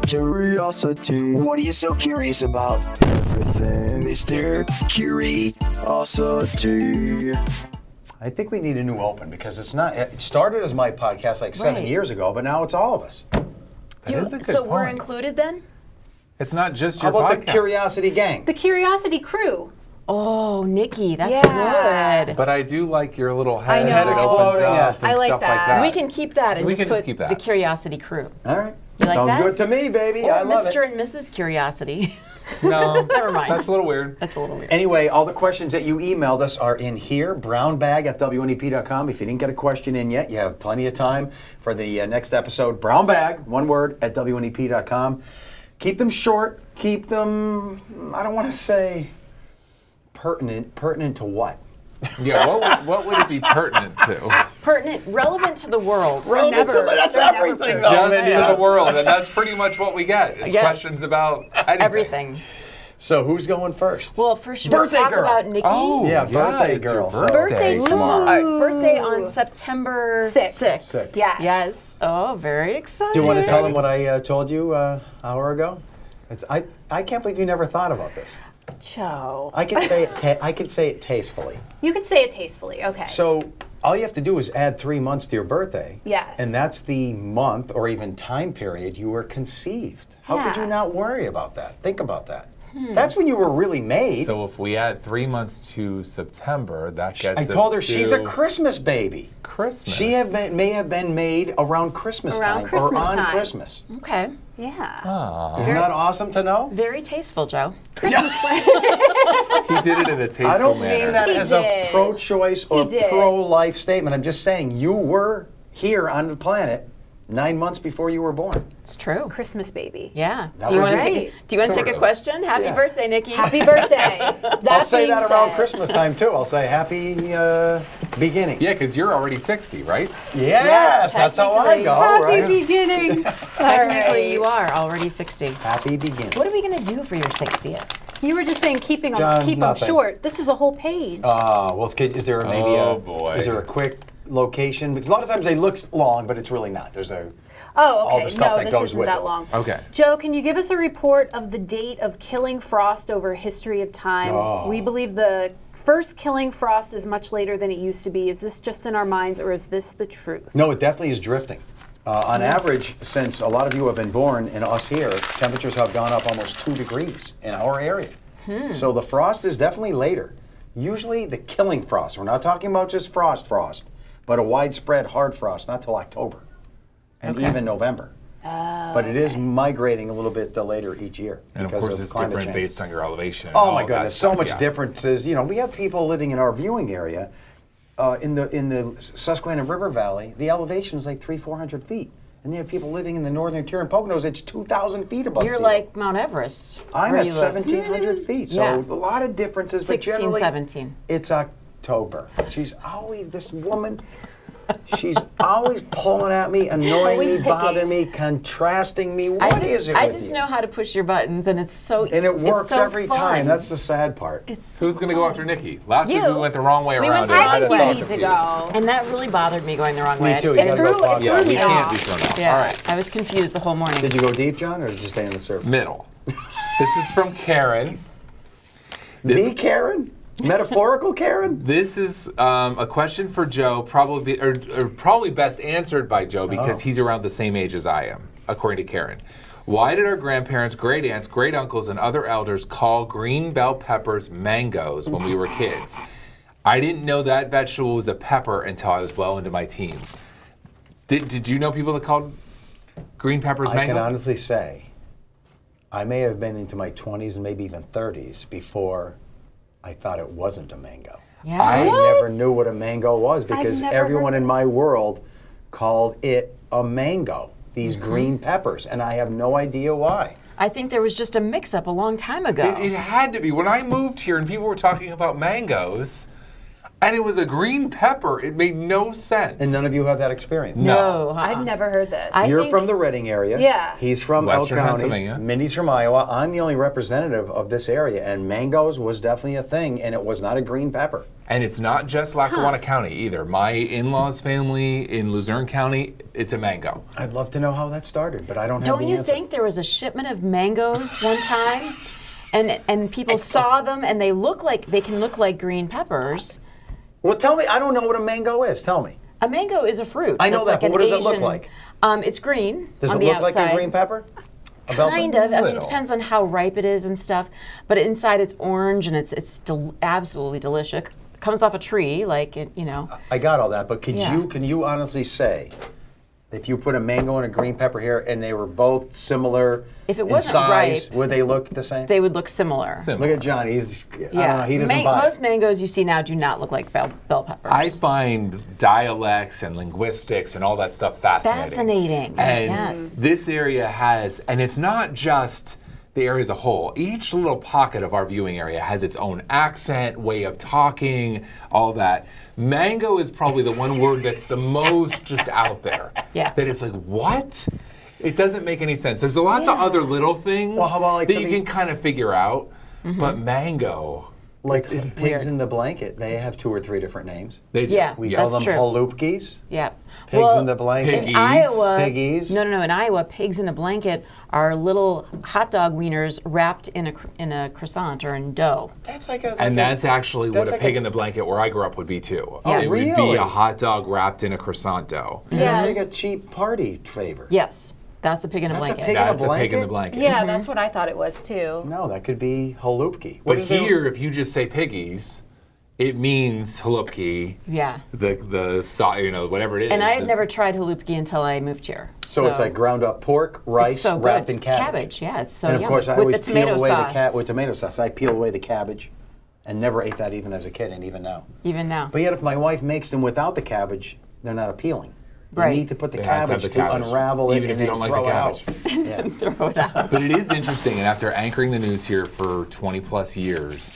Curiosity. What are you so curious about? Everything, Mr. Curiosity. I think we need a new open because it started as my podcast like 7 years ago, but now it's all of us. So we're included then? It's not just How your about podcast. the Curiosity Gang? The Curiosity Crew. Oh, Nikki, that's good. But I do like your little head know. opens up and I like stuff like that. that. We can keep that and We just can just put keep that. the Curiosity Crew. All right. You like Sounds that? good to me, baby. Or I love Mr. it. and Mrs. Curiosity. No, Never mind. That's a little weird. That's a little weird. Anyway, all the questions that you emailed us are in here, brownbag@wnep.com. If you didn't get a question in yet, you have plenty of time for the next episode. Brownbag, one word, at wnep.com. Keep them short. Keep them, I don't want to say pertinent. Pertinent to what? Yeah, what would it be pertinent to? Pertinent, relevant to the world. That's everything, though. Just man. to the world, and that's pretty much what we get. It's Yes. questions about Everything. So who's going first? Well, first should we Birthday talk girl. about Nikki? Oh, Yeah, birthday it's your girl. So- Birthday tomorrow. tomorrow. Birthday on September 6th. Sixth. Yes. Yes. Oh, very exciting. Do you want to tell them what I told you an hour ago? I can't believe you never thought about this. Joe. I could say it tastefully. You could say it tastefully. Okay. So all you have to do is add 3 months to your birthday. Yes. And that's the month or even time period you were conceived. How could Yeah. you not worry about that? Think about that. That's when you were really made. So if we add 3 months to September, that gets I us told her to she's a Christmas baby. Christmas. She may have been made around Christmas Around time Christmas or on time. Christmas. Okay. Yeah. Aw. Isn't that awesome to know? Very tasteful, Joe. He did it in a tasteful I don't manner. mean that He as a did. pro-choice or He did. pro-life statement. I'm just saying you were here on the planet 9 months before you were born. It's true. Christmas baby. Yeah. That Do you was want to right. take a question? Happy Yeah. birthday, Nikki. Happy birthday. I'll say that around said, Christmas time too. I'll say happy beginning. Yeah, because you're already 60, right? Yes, that's how I technically. go, Happy right? beginning. All Technically, right. you are already 60. Happy beginning. What are we going to do for your 60th? You were just saying keep them nothing. short. This is a whole page. Well, is there maybe Oh, boy. is there a quick location? Because a lot of times they look long, but it's really not. There's a oh, okay. all the stuff No, that this goes isn't with that it. long. Okay. Joe, can you give us a report of the date of killing frost over a history of time? Oh. We believe the first killing frost is much later than it used to be. Is this just in our minds, or is this the truth? No, it definitely is drifting. On average, since a lot of you have been born and us here, temperatures have gone up almost 2 degrees in our area. So the frost is definitely later. Usually the killing frost, we're not talking about just frost, but a widespread hard frost, not till October and even November. But it is migrating a little bit later each year. And of because course, it's climate different change. based on your elevation. and Oh all my that goodness, so stuff, much yeah. differences. You know, we have people living in our viewing area in the Susquehanna River Valley. The elevation is like 300-400 feet. And you have people living in the northern tier in Poconos. It's 2,000 feet above You're sea like Mount Everest. I'm where at you live. 1,700 feet, so Yeah. a lot of differences. 16, but generally, 17. It's October. She's always, this woman, she's always pulling at me, annoying Always me, picky. bothering me, contrasting me. I What is it I with just you? know how to push your buttons, and it's so And it it's works so every fun. time. That's the sad part. It's so Who's going to go after Nikki? Last week You. we went the wrong way We around went it. the I had wrong us way. all need to confused. go. And that really bothered me going the wrong Me way. too. You It gotta threw- go it talk. threw Yeah, we me can't off. be thrown off. Yeah, All right. I was confused the whole morning. Did you go deep, John, or did you stay in the surface? Middle. This is from Karen. The Karen? Metaphorical Karen? This is a question for Joe, probably best answered by Joe because he's around the same age as I am, according to Karen. Why did our grandparents, great aunts, great uncles, and other elders call green bell peppers mangoes when we were kids? I didn't know that vegetable was a pepper until I was well into my teens. Did you know people that called green peppers I mangoes? can honestly say, I may have been into my 20s and maybe even 30s before I thought it wasn't a mango. Yeah. I What? never knew what a mango was because never everyone heard in this. my world called it a mango, these green peppers, and I have no idea why. I think there was just a mix-up a long time ago. It had to be. When I moved here and people were talking about mangoes, And it was a green pepper. It made no sense. And none of you have that experience. No, I've never heard this. You're think- from the Reading area. Yeah. He's from Western Elk County. Pennsylvania. Mindy's from Iowa. I'm the only representative of this area, and mangoes was definitely a thing, and it was not a green pepper. And it's not just Lackawanna County either. My in-laws' family in Luzerne County, it's a mango. I'd love to know how that started, but I don't have Don't the you answer. think there was a shipment of mangoes one time, and people saw them and they can look like green peppers? Well, tell me. I don't know what a mango is. Tell me. A mango is a fruit. I know that's that, like but an what does it look Asian- like? It's green Does on it the look outside. like a green pepper? Kind of. I mean, it Little. depends on how ripe it is and stuff. But inside it's orange and it's absolutely delicious. It comes off a tree, like it, you know. I got all that, but can Yeah. you honestly say if you put a mango and a green pepper here and they were both similar If it in wasn't size, ripe, would they look the same? They would look similar. Similar. Look at John. He's I don't Yeah. know, he doesn't buy Most it. mangoes you see now do not look like bell peppers. I find dialects and linguistics and all that stuff fascinating. Fascinating, And yes. this area has, and it's not just the area as a whole. Each little pocket of our viewing area has its own accent, way of talking, all that. Mango is probably the one word that's the most just out there. Yeah. That it's like, what? It doesn't make any sense. There's lots of other little things Well, how about like that you something- can kind of figure out, but mango, Like weird. pigs in the blanket, they have 2 or 3 different names. they do. Yeah. We Yeah. call That's them true. halupkis, Yeah. pigs in the blanket. Piggies. In Iowa, Piggies. No. In Iowa, pigs in a blanket are little hot dog wieners wrapped in a croissant or in dough. That's like a. And that's actually what that's a like pig a- in the blanket where I grew up would be too. Yeah. It would be Really? a hot dog wrapped in a croissant dough. That's like a cheap party flavor. Yes, that's a pig in a That's a blanket. pig in a That's a pig in the blanket? blanket. Yeah, that's what I thought it was too. No, that could be halupki. But What is it? here, if you just say piggies, it means halupki, Yeah. whatever it is. And I had the- never tried halupki until I moved here. So it's like ground up pork, rice, it's so wrapped good. in cabbage. Yeah, it's so And of yummy. course, I with always the tomato peel away sauce. with tomato sauce. I peel away the cabbage, and never ate that even as a kid, and even now. Even now. But yet, if my wife makes them without the cabbage, they're not appealing. You Right. need to put the It has to have cabbage the to cabbage, unravel it even if and you then don't like the throw it cabbage. out. Yeah. Throw it out. But it is interesting, and after anchoring the news here for 20 plus years,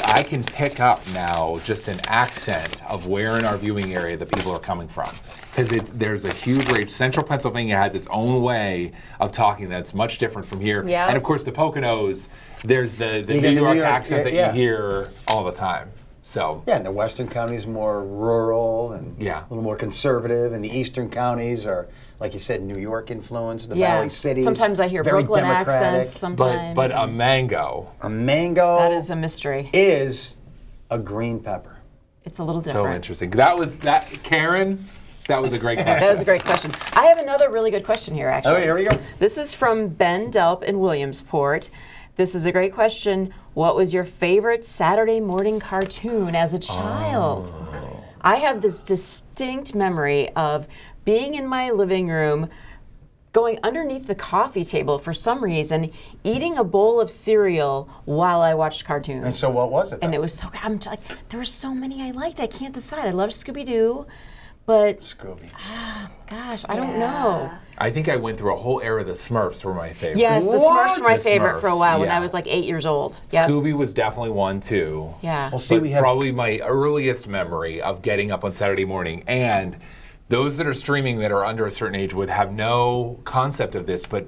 I can pick up now just an accent of where in our viewing area the people are coming from. Because there's a huge range. Central Pennsylvania has its own way of talking that's much different from here. Yeah. And of course, the Poconos, there's the get New the York New York- accent that yeah. you hear all the time. So, Yeah, and the western counties more rural and Yeah. a little more conservative, and the eastern counties are, like you said, New York influenced, the Yeah. Valley cities. Sometimes I hear very Brooklyn democratic. accents. Sometimes. but a mango, A mango that is a mystery. is a green pepper. It's a little so different. interesting. Karen, that was a great question. That was a great question. I have another really good question here, actually. Oh, here we go. This is from Ben Delp in Williamsport. This is a great question. What was your favorite Saturday morning cartoon as a child? I have this distinct memory of being in my living room, going underneath the coffee table for some reason, eating a bowl of cereal while I watched cartoons. And so what was it? And though? it was so, I'm like, there were so many I liked. I can't decide. I loved Scooby-Doo, but Scooby. gosh, I don't know. I think I went through a whole era. The Smurfs were my favorite. Yes, the What? Smurfs were my The favorite for a Smurfs, while when yeah. I was like 8 years old. Yep. Scooby was definitely one too. Yeah. Well, see, But we have probably my earliest memory of getting up on Saturday morning, and those that are streaming that are under a certain age would have no concept of this, but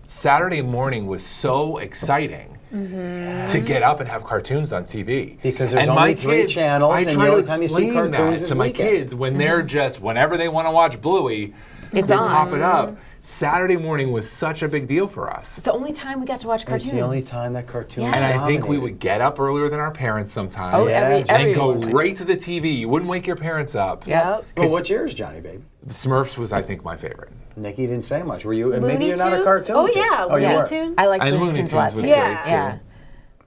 Saturday morning was so exciting to get up and have cartoons on TV. Because there's And only my 3 kids, channels, I and the try to only time you see explain cartoons that is to my weekends. kids when they're just, whenever they want to watch Bluey, It's they on. pop it up. Saturday morning was such a big deal for us. It's the only time we got to watch cartoons. It's the only time that cartoons Yeah. And I think we dominated. would get up earlier than our parents sometimes. Oh, Yeah, every and go morning. right to the TV. You wouldn't wake your parents up. Yep. Well, what's yours, Johnny, baby? Smurfs was, I think, my favorite. Nikki didn't say much. Were you? And maybe Looney you're not a Tunes? cartoon. Oh kid. yeah, Oh, you Looney were. Tunes. I like And Looney Looney Tunes a Tunes lot was too. Yeah. great too. Yeah.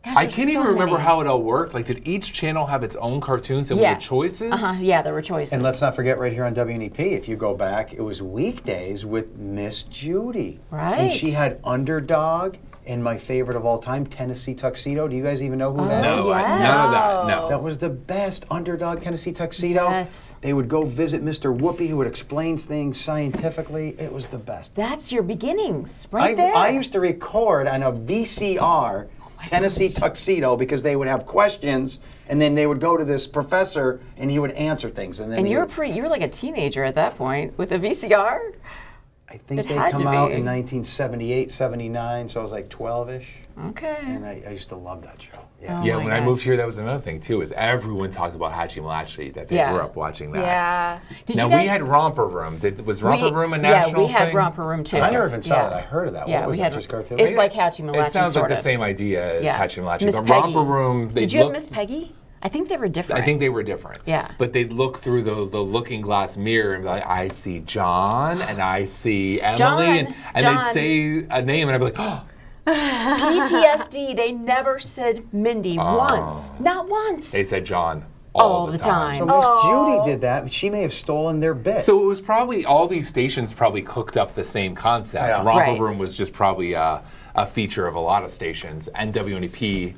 Gosh, I there's can't even so remember many. how it all worked. Like, did each channel have its own cartoons and Yes. were choices? Yeah, there were choices. And let's not forget right here on WNEP, if you go back, it was weekdays with Miss Judy. Right. And she had Underdog and my favorite of all time, Tennessee Tuxedo. Do you guys even know who that is? No, Yes. none of that. No. That was the best Underdog Tennessee Tuxedo. Yes. They would go visit Mr. Whoopi, who would explain things scientifically. It was the best. That's your beginnings, right there. I used to record on a VCR Tennessee tuxedo because they would have questions, and then they would go to this professor, and he would answer things. And then And you were like a teenager at that point with a VCR. I think It they had to come out be. in 1978, 79, so I was like 12-ish. Okay. And I used to love that show. Yeah. Oh Yeah, my when I gosh. moved here, that was another thing too. Is everyone talked about Hachi-Malachi, that they Yeah. grew up watching that. Yeah. Did Now you guys, we had Romper Room. Was Romper Room a national Yeah, we had thing? Romper Room too. I never even saw Yeah. that. I heard of that. Yeah, What was we that, had. just cartoon? It's like Hachi-Malachi, It sounds sort like the of. same idea as Yeah. Hachi-Malachi. Miss The Peggy. Romper Room. Did you have Miss Peggy? I think they were different. I think they were different. Yeah. But they'd look through the looking glass mirror and be like, I see John and I see Emily. John, and John. they'd say a name and I'd be like, oh, PTSD. They never said Mindi once. Not once. they said John All the time. So Miss Judy did that. She may have stolen their bit. So it was probably, all these stations probably cooked up the same concept. Yeah. Romper Right. Room was just probably a feature of a lot of stations. And WNEP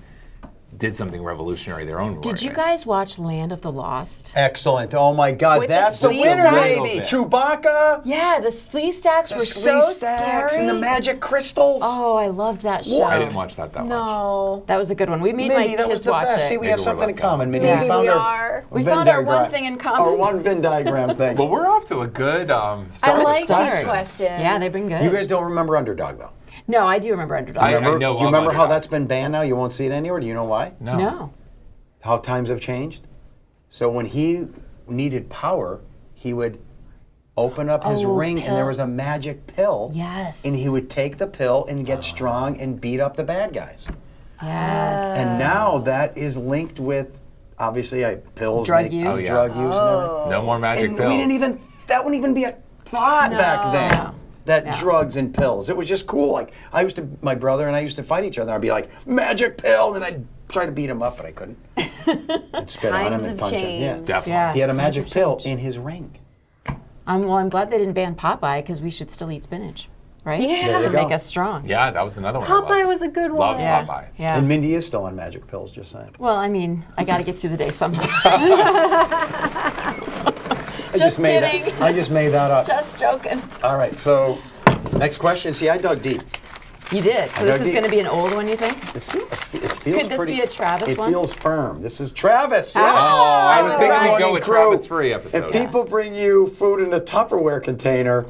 did something revolutionary their own way. Did you guys watch Land of the Lost? Excellent. Oh my God, With the that's the sleeve winner, stacks? baby. Chewbacca. Yeah, the slee stacks The were so sleeve stacks scary. and the magic crystals. Oh, I loved that show. What? I didn't watch that much. No. That was a good one. We made Mindy, my that was kids the watch best. it. See, we Maybe have we're something in like common, Mindy. Yeah. We found We our are. We Venn found our one diagram. thing in common. Our one Venn diagram thing. But we're off to a good I start. like start. these questions. Yeah, they've been good. You guys don't remember Underdog, though? No, I do remember Underdog. I know Do you of remember how Underdog. that's been banned now? You won't see it anywhere. Do you know why? No. How times have changed? So when he needed power, he would open up his Oh, ring and there pill. was a magic pill. Yes. And he would take the pill and get strong and beat up the bad guys. Yes. And now that is linked with, obviously, pills, Drug make- use. Oh, yeah. drug use and everything. No more magic And pills. we didn't even, that wouldn't even be a thought back then. That No. drugs and pills. It was just cool. Like, my brother and I used to fight each other. I'd be like, magic pill, and I'd try to beat him up, but I couldn't. I'd spit on him Times and have punch him. Yeah. changed. Definitely. Yeah. He had a times magic have pill changed. in his ring. I'm glad they didn't ban Popeye because we should still eat spinach, right? Yeah. To There you make go. us strong. Yeah, that was another one. I Popeye loved. was a good one. Loved Yeah. Popeye. Yeah. And Mindy is still on magic pills, just saying. Well, I mean, I got to get through the day somehow. I Just made kidding. that. I just made that up. Just joking. All right, so next question. See, I dug deep. You did. So I this dug is deep. going to be an old one, you think? It feels Could this pretty, be a Travis it one? feels firm. This is Travis. Yes. Oh, I was thinking Morning we'd go with Crew. Travis Free episode. If people bring you food in a Tupperware container,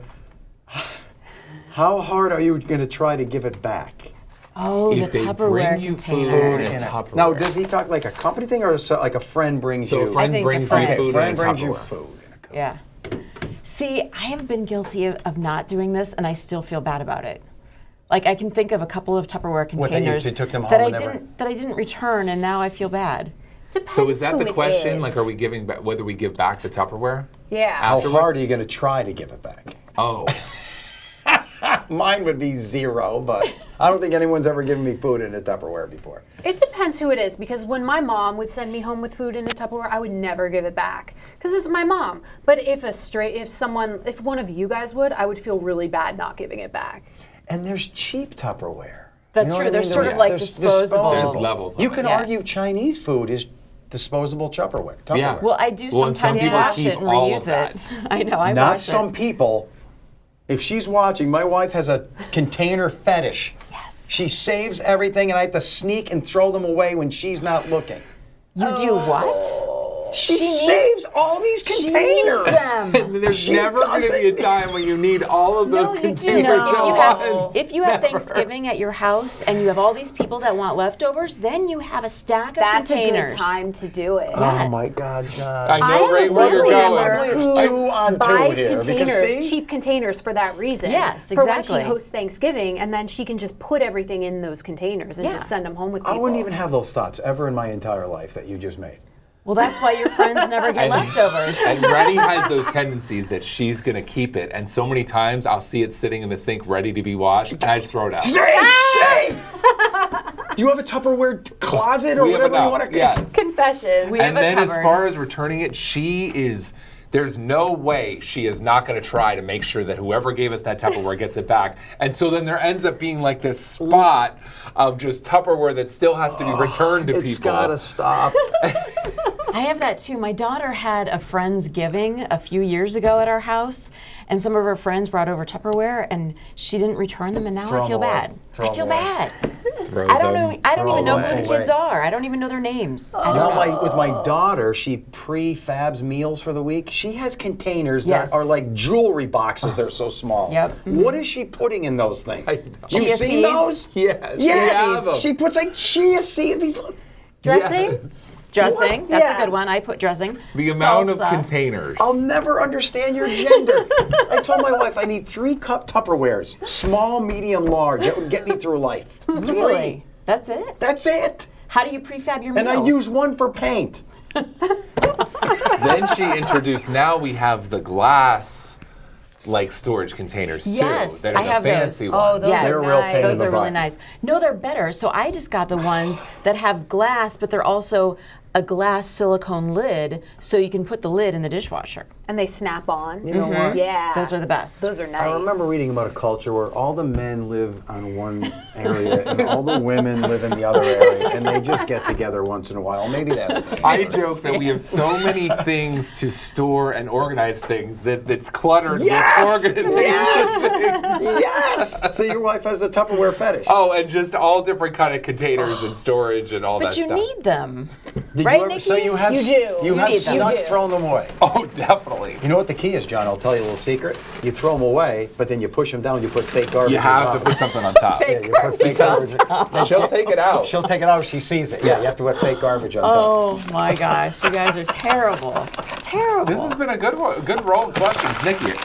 how hard are you going to try to give it back? Oh, If the they Tupperware bring you container. food in a Tupperware. Now, does he talk like a company thing or like a friend brings So you? a friend think the brings friend. you Okay, food friend in a brings you Tupperware. food. In a cup. Yeah. See, I have been guilty of not doing this, and I still feel bad about it. Like I can think of a couple of Tupperware What, that you containers took them home that I and never- didn't return, and now I feel bad. Depends So is that who the it question? is. Like, are we giving back, whether we give back the Tupperware? Yeah. How Afterwards? hard are you going to try to give it back? Oh, Mine would be 0, but I don't think anyone's ever given me food in a Tupperware before. It depends who it is, because when my mom would send me home with food in a Tupperware, I would never give it back because it's my mom. But if one of you guys would, I would feel really bad not giving it back. And there's cheap Tupperware. That's You know true. what I They're mean? sort of like disposable. there's levels. You of can it. Yeah. argue Chinese food is disposable Tupperware. Yeah. Well, I do Well, and some sometimes people wash keep it and all of reuse that. it. I know. I Not wash some it. people. If she's watching, my wife has a container fetish. Yes. She saves everything, and I have to sneak and throw them away when she's not looking. You do what? She needs- saves all these She containers. needs them. There's She never going to be a doesn't- time when you need all of those No, you do. containers If at you once. have, if you have Never. Thanksgiving at your house and you have all these people that want leftovers, then you have a stack of That's containers. a good time to do it. Oh Yes. my God, John. I know have right a where you're family going. member It's who 2 on 2 buys here, because containers, see? cheap containers for that reason. Yes, For when exactly. she hosts Thanksgiving, and then she can just put everything in those containers and Yeah. just send them home with I people. wouldn't even have those thoughts ever in my entire life that you just made. Well, that's why your friends never get And- leftovers. And Reddy has those tendencies that she's going to keep it. And so many times I'll see it sitting in the sink ready to be washed, and I just throw it out. Say! Do you have a Tupperware closet or We have whatever you enough, want to? yes. Confession. We have And a then as cupboard. far as returning it, there's no way she is not going to try to make sure that whoever gave us that Tupperware gets it back. And so then there ends up being like this spot of just Tupperware that still has to be returned to It's people. gotta stop. I have that too. My daughter had a Friendsgiving a few years ago at our house, and some of her friends brought over Tupperware, and she didn't return them, and now Throw I feel them away. bad. Throw I feel them away. bad. Throw I don't them. know. I don't even know who away. the kids are. I don't even know their names. I don't Now, know. with my daughter, she prefabs meals for the week. She has containers Yes. that are like jewelry boxes. They're so small. Yep. What is she putting in those things? I know. You've Chia seen seeds? those? Yes. Yes. She puts like chia seeds. These. Dressing? Dressing. What? That's Yeah. a good one. I put dressing. The amount of Salsa. containers. I'll never understand your gender. I told my wife I need 3 cup Tupperwares, small, medium, large. That would get me through life. 3. Really? That's it? That's it. How do you prefab your And meals? I use 1 for paint. Then she introduced, now we have the glass like storage containers too. Yes, that are I the have fancy those. ones. Oh, those Yes. They're are a real nice. pain in Those the are really butt. nice. No, they're better. So I just got the ones that have glass, but they're also a glass silicone lid, so you can put the lid in the dishwasher. And they snap on. You know what? Yeah. Those are the best. Those are nice. I remember reading about a culture where all the men live on one area and all the women live in the other area, and they just get together once in a while. Maybe that's the I answer. joke that we have so many things to store and organize things that it's cluttered Yes! with organization. Yes! So your wife has a Tupperware fetish. Oh, and just all different kind of containers and storage and all But that you stuff. need them. Did right, you ever, Nikki? so you have You do. you You have need them. stuck You do. thrown them away. Oh, definitely. You know what the key is, John? I'll tell you a little secret. You throw them away, but then you push them down. You put fake garbage. You on have top. to put something on top. Yeah, you put fake garbage. She'll take it out. She'll take it out if she sees it. Yeah, you have to put fake garbage on top. Oh my gosh, you guys are terrible. Terrible. This has been a good one, good roll of questions, Nikki.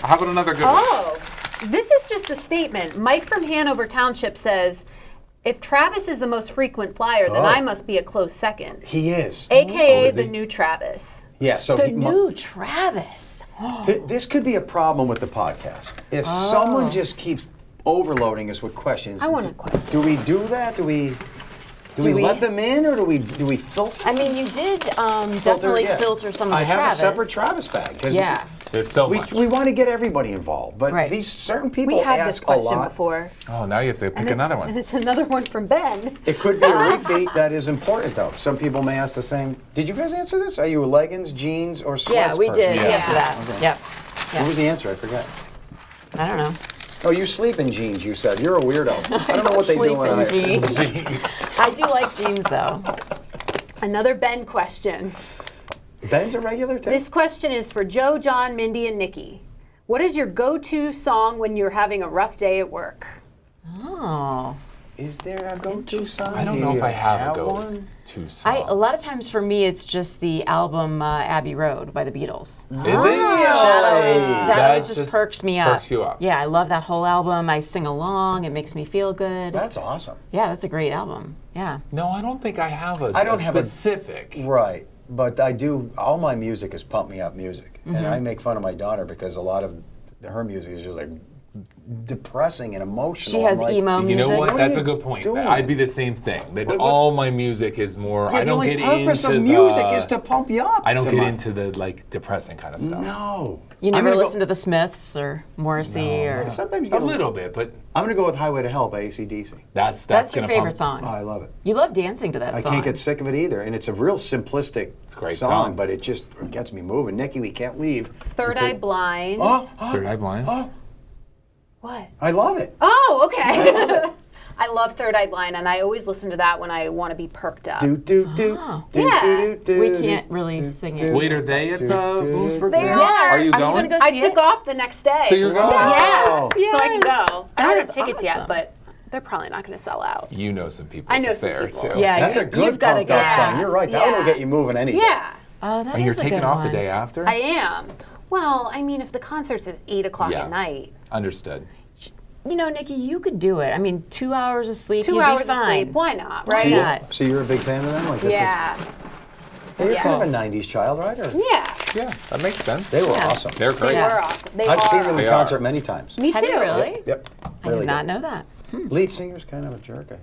How about another good one? Oh, this is just a statement. Mike from Hanover Township says, if Travis is the most frequent flyer, then Oh. I must be a close second. He is. AKA is the he? new Travis. Yeah, so the he, new Travis. this could be a problem with the podcast. If someone just keeps overloading us with questions. I want a question. Do we do that? Do we let them in, or do we filter? I mean, you did definitely yeah. filter some of the I have Travis. a separate Travis bag. 'Cause Yeah. There's so We, much. we want to get everybody involved, but Right. these certain people We had ask this question a lot. before. Oh, now you have to pick another And one. it's another one from Ben. It could be a repeat that is important, though. Some people may ask the same. Did you guys answer this? Are you a leggings, jeans, or sweats Yeah, we person? did Yeah. answer that. Okay. Yep. What was the answer? I forgot. I don't know. Oh, you sleep in jeans, you said. You're a weirdo. I don't know what they Sleep do when in I jeans. I do like jeans though. Another Ben question. Ben's a regular too? This question is for Joe, John, Mindy, and Nikki. What is your go-to song when you're having a rough day at work? Oh. Is there a go-to song? I don't Do know if you I have a one? go-to song. A lot of times for me, it's just the album Abbey Road by the Beatles. Is it? That always just just perks me up. perks you up. Yeah, I love that whole album. I sing along. It makes me feel good. That's awesome. Yeah, that's a great album. Yeah. No, I don't think I have a, I don't a have a- specific. Right. But I do, all my music is pump me up music. Mm-hmm. And I make fun of my daughter because a lot of her music is just like depressing and emotional. She has I'm like, emo You music. know what? What are That's you a good point. doing? I'd be the same thing. That What- all my music is more. Yeah, I the don't only get purpose into of music the, is to pump you up. I don't get Come on. into the like depressing kind of stuff. No. You I'm never gonna go- listen to the Smiths or Morrissey or. Sometimes you A get little bit, but I'm going to go with Highway to Hell by AC/DC. that's That's your gonna favorite pump. Oh, song. I love it. You love dancing to that I song. can't get sick of it either. And it's a real simplistic a great song, song. but it just gets me moving. Nikki, we can't leave. Third Eye Blind. Oh, Third Eye Blind. What? I love it. Oh, okay. I love Third Eye Blind, and I always listen to that when I want to be perked up. Do, do, do, do, Yeah. do, do, We do, can't really do, sing do, it. Wait, are they at the Bloomsburg They Fair? are. Are you Are you going? gonna go I see took it? off the next day. So you're going? Wow. Yes, so I can go. I don't That have is tickets yet, awesome. but they're probably not going to sell out. You know some people. I at know the some fair people. too. Yeah, That's a good you've gotta pumped up go. song. You're right. That one will Yeah. get you moving anything. Yeah, Oh, that And you're is a taking good off one. the day after? I am. Well, I mean, if the concert's at 8 o'clock Yeah. at night, Understood. You know, Nikki, you could do it. I mean, 2 hours of sleep, 2 you'd hours be fine. of sleep, why not, Why right? not? So you're a big fan of them? Like this Yeah, You're Yeah. kind of a 90s child, right? Or? yeah, Yeah, that makes sense. They were Yeah. awesome. They're great. they Yeah. were awesome. They I've are. seen them in They concert are. many times. Me Have too. you really? Yep. I Really did not good. know that. Lead singer's kind of a jerk, I think.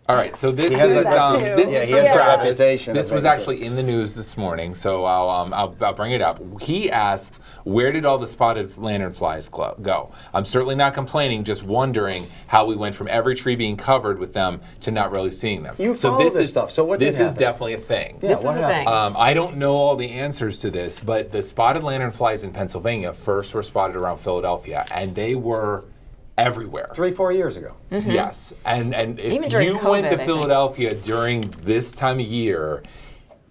All right, so this He has is that too. this Yeah, is he from has that Travis. reputation This of was being actually in the news this morning, so I'll bring it up. He asks, "Where did all the spotted lanternflies go?" I'm certainly not complaining, just wondering how we went from every tree being covered with them to not really seeing them. You so follow this this is stuff, so what did this is happen? definitely a thing. Yeah, This what is a happened? thing. I don't know all the answers to this, but the spotted lanternflies in Pennsylvania first were spotted around Philadelphia, and they were everywhere. 3-4 years ago. Yes, and Even if during you COVID, went I to think. Philadelphia during this time of year,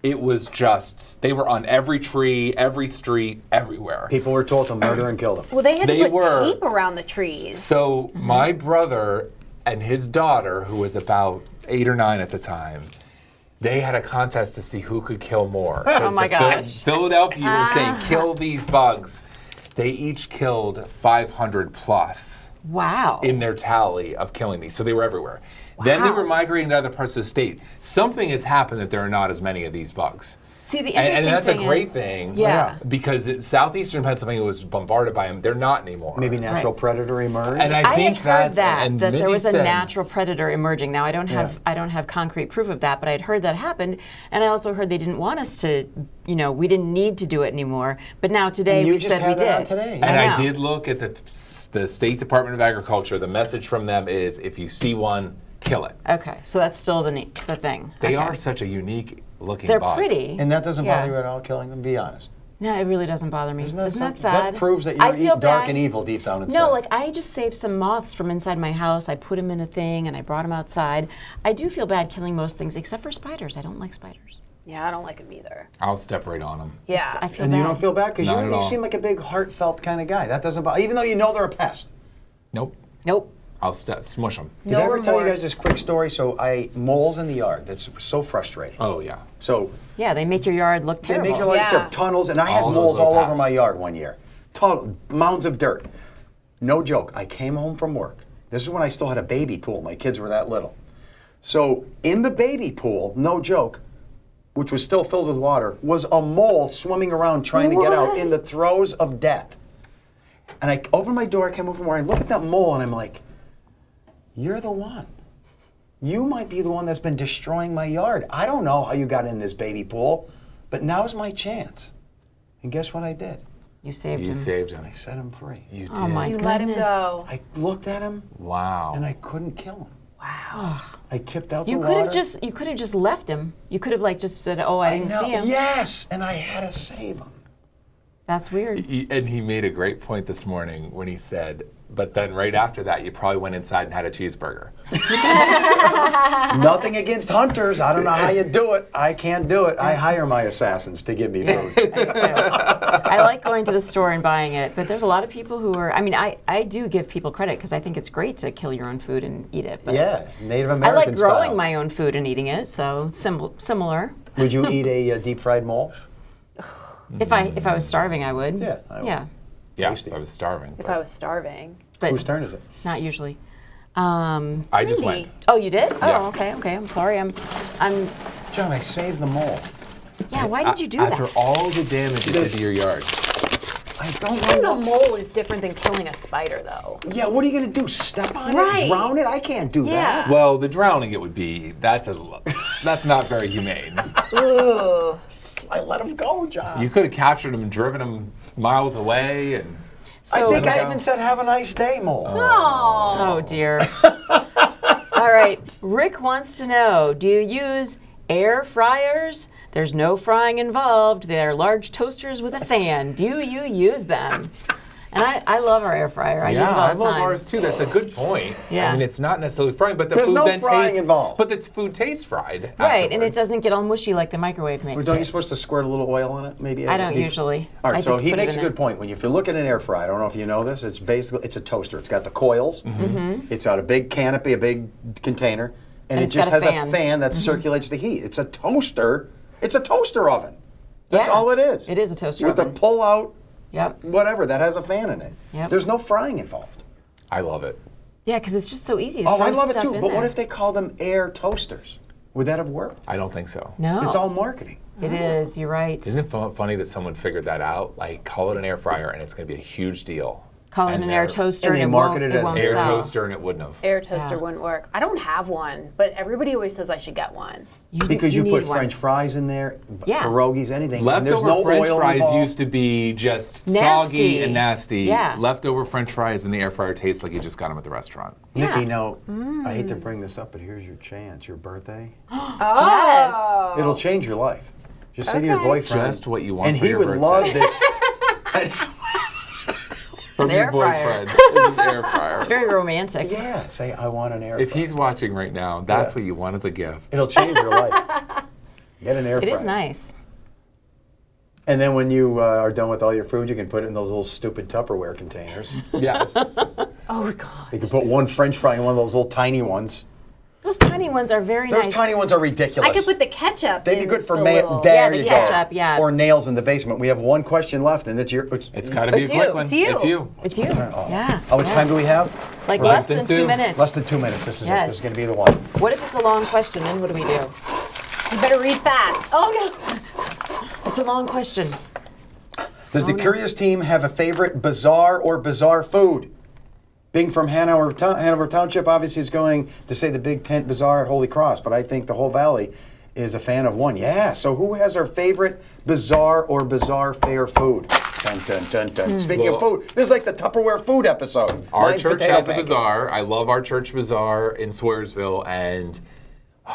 it was just, they were on every tree, every street, everywhere. People were told to murder and kill them. Well, they had They to put were. tape around the trees. So my brother and his daughter, who was about 8 or 9 at the time, they had a contest to see who could kill more. Oh my gosh. Philadelphia was saying, kill these bugs. They each killed 500 plus Wow. in their tally of killing these. So they were everywhere. Then they were migrating to other parts of the state. Something has happened that there are not as many of these bugs. See, the And interesting that's a thing great is, thing. Yeah. Because southeastern Pennsylvania was bombarded by them. They're not anymore. Maybe natural Right. predator emerged. And I I think had heard that's and that there Mindi was a said- natural predator emerging. Now I don't have concrete proof of that, but I'd heard that happened, and I also heard they didn't want us to, we didn't need to do it anymore. But now today You we just said we had that did. on today. And I know. did look at the State Department of Agriculture. The message from them is, if you see one, kill it. Okay, so that's still the thing. They Okay. are such a unique looking They're bug. pretty. And that doesn't Yeah. bother you at all, killing them? Be honest. No, it really doesn't bother me. Isn't that something- sad? That proves that I you're feel dark bad. and evil deep down inside. No, like I just saved some moths from inside my house. I put them in a thing and I brought them outside. I do feel bad killing most things except for spiders. I don't like spiders. Yeah, I don't like them either. I'll step right on them. Yeah. I feel And bad. you don't feel bad? Because Not at you all. seem like a big, heartfelt kind of guy. That doesn't bother, even though you know they're a pest. Nope. Nope. I'll smush them. Did I ever tell you remorse. guys this quick story? So moles in the yard. That's so frustrating. Oh, yeah. So Yeah, they make your yard look they terrible. make your life Yeah. terrible. Tunnels, and I had All those moles little all over paths. my yard one year. Mounds of dirt. No joke. I came home from work. This is when I still had a baby pool. My kids were that little. So in the baby pool, no joke, which was still filled with water, was a mole swimming around trying to get out in the throes of death. And I opened my door, I came over from where I look at that mole, and I'm like, you're the one. You might be the one that's been destroying my yard. I don't know how you got in this baby pool, but now's my chance. And guess what I did? You saved You him. saved him. I set him free. You did. Oh my You goodness. let him go. I looked at him Wow. and I couldn't kill him. Wow. I tipped out You the could water. have just left him. You could have like just said, "Oh, I didn't know. see him." Yes, and I had to save him. That's weird. And he made a great point this morning when he said, but then right after that, you probably went inside and had a cheeseburger. Nothing against hunters. I don't know how you do it. I can't do it. I hire my assassins to give me food. I like going to the store and buying it, but there's a lot of people who are. I mean, I do give people credit because I think it's great to kill your own food and eat it. But Yeah, Native I American like growing style. my own food and eating it, so similar. Would you eat a deep fried mole? If I was starving, I would. Yeah, I would. Yeah, Yeah, Tasty. I was starving. If but I was starving. but Whose turn is it? not usually. I just Mindi. went. Oh, you did? Yeah. Oh, okay. I'm sorry. I'm. John, I saved the mole. Yeah. Why did you do After that? all the damage you did to your yard. I don't Killing know. a mole is different than killing a spider, though. Yeah, what are you going to do? Step on Right. it? Drown it? I can't do Yeah. that. Well, the drowning it would be, that's not very humane. Ugh. I let him go, John. You could have captured him and driven him miles away and So, I think I go. even said, have a nice day, mole. Oh dear. All right. Rick wants to know: do you use air fryers? There's no frying involved. They're large toasters with a fan. Do you use them? And I love our air fryer. I use it all I the love time. ours too. That's a good point. Yeah. I mean, it's not necessarily frying, but the There's food no then frying tastes involved. But the food tastes fried. Right, and it afterwards. doesn't get all mushy like the microwave Well, makes don't you it. supposed to squirt a little oil on it? Maybe. I don't usually. All right, I so just he put it makes a in good there. point. When if you look at an air fryer, I don't know if you know this. It's a toaster. It's got the coils. Mm-hmm. It's got a big canopy, a big container, and it it's just got has a fan. Mm-hmm. a fan that circulates the heat. It's a toaster. It's a toaster oven. That's Yeah. all it is. It is a toaster with oven. the pull-out, Yep. whatever that has a fan in it. Yep. There's no frying involved. I love it. Yeah, because it's just so easy to Oh, throw I love it stuff too. in But there. what if they call them air toasters? Would that have worked? I don't think so. No. It's all marketing. It is. You're right. Isn't it funny that someone figured that out? Like, call it an air fryer, and it's going to be a huge deal. Call it And an air they're- toaster and they it market won't, it as won't Air sell. toaster, and it wouldn't have. Air toaster Yeah. wouldn't work. I don't have one, but everybody always says I should get one. Because you put need one. French fries in there, Yeah. pierogies, anything. and there's Leftover no French oil fries involved. used to be just Nasty. soggy and nasty. Yeah. Leftover French fries in the air fryer taste like you just got them at the restaurant. Nikki, Yeah. now, I hate to bring this up, but here's your chance. Your birthday. Oh. It'll change your life. Just say to your Okay. boyfriend. Just what you want And for he your would birthday. love this. From An your air fryer. boyfriend. It's an air fryer. It's very romantic. Yeah, say I want an air If fryer. he's watching right now, that's Yeah. what you want as a gift. It'll change your life. Get an air fryer. It is nice. And then when you are done with all your food, you can put it in those little stupid Tupperware containers. Yes. Oh God. You can put one French fry in one of those little tiny ones. Those tiny ones are very Those nice. tiny ones are ridiculous. I could put the ketchup. They'd be in good for the mayo. little- There Yeah, the you ketchup, go. yeah. Or nails in the basement. We have one question left, and it's your. It's got to be It's a quick you. one. It's you. It's you. It's you. Oh. Yeah. How much yeah. time do we have? Like Less less than than two. 2 minutes. Less than 2 minutes. This is it. Yes. This is going to be the one. What if it's a long question? Then what do we do? You better read fast. Oh no. It's a long question. Does the Curious team have a favorite bazaar or bizarre food? Being from Hanover Township, obviously is going to say the Big Tent Bazaar at Holy Cross, but I think the whole valley is a fan of one. Yeah, so who has our favorite bazaar or bizarre fair food? Dun, dun, dun, dun. Speaking of Well- food, this is like the Tupperware food episode. Our Mine's church potato has a pancakes. bazaar. I love our church bazaar in Swearsville, and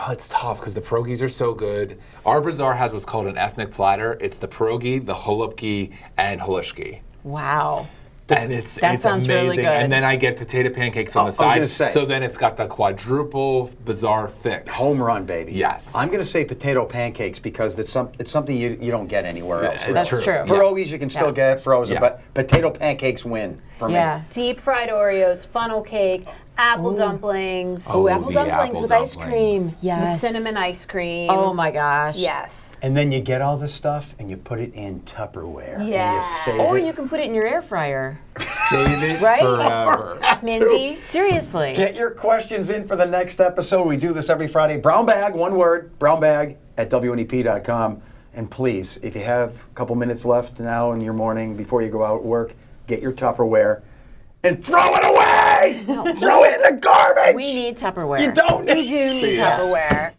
it's tough because the pierogies are so good. Our bazaar has what's called an ethnic platter. It's the pierogi, the holupki, and halushki. Wow. And it's sounds amazing. really good. And then I get potato pancakes on Oh, the I was side. gonna say. So then it's got the quadruple bazaar fix. Home run, baby. Yes. I'm going to say potato pancakes because it's something you don't get anywhere else. It's That's true. true. Yeah. Pierogies you can still Yeah. get frozen, Yeah. but potato pancakes win for me. Yeah. Deep fried Oreos, funnel cake, apple dumplings, Oh, Oh, apple the dumplings apple with ice cream. dumplings. with Yes. cinnamon ice cream. Oh my gosh. Yes. And then you get all this stuff and you put it in Tupperware. Yeah. And you save Or it. you can put it in your air fryer. Save it Right? forever. Mindy. Seriously. Get your questions in for the next episode. We do this every Friday. Brown bag, one word, brownbag at wnep.com. And please, if you have a couple minutes left now in your morning before you go out work, get your Tupperware and throw it away! Throw it in the garbage! We need Tupperware. You don't We need do need Yes. Tupperware.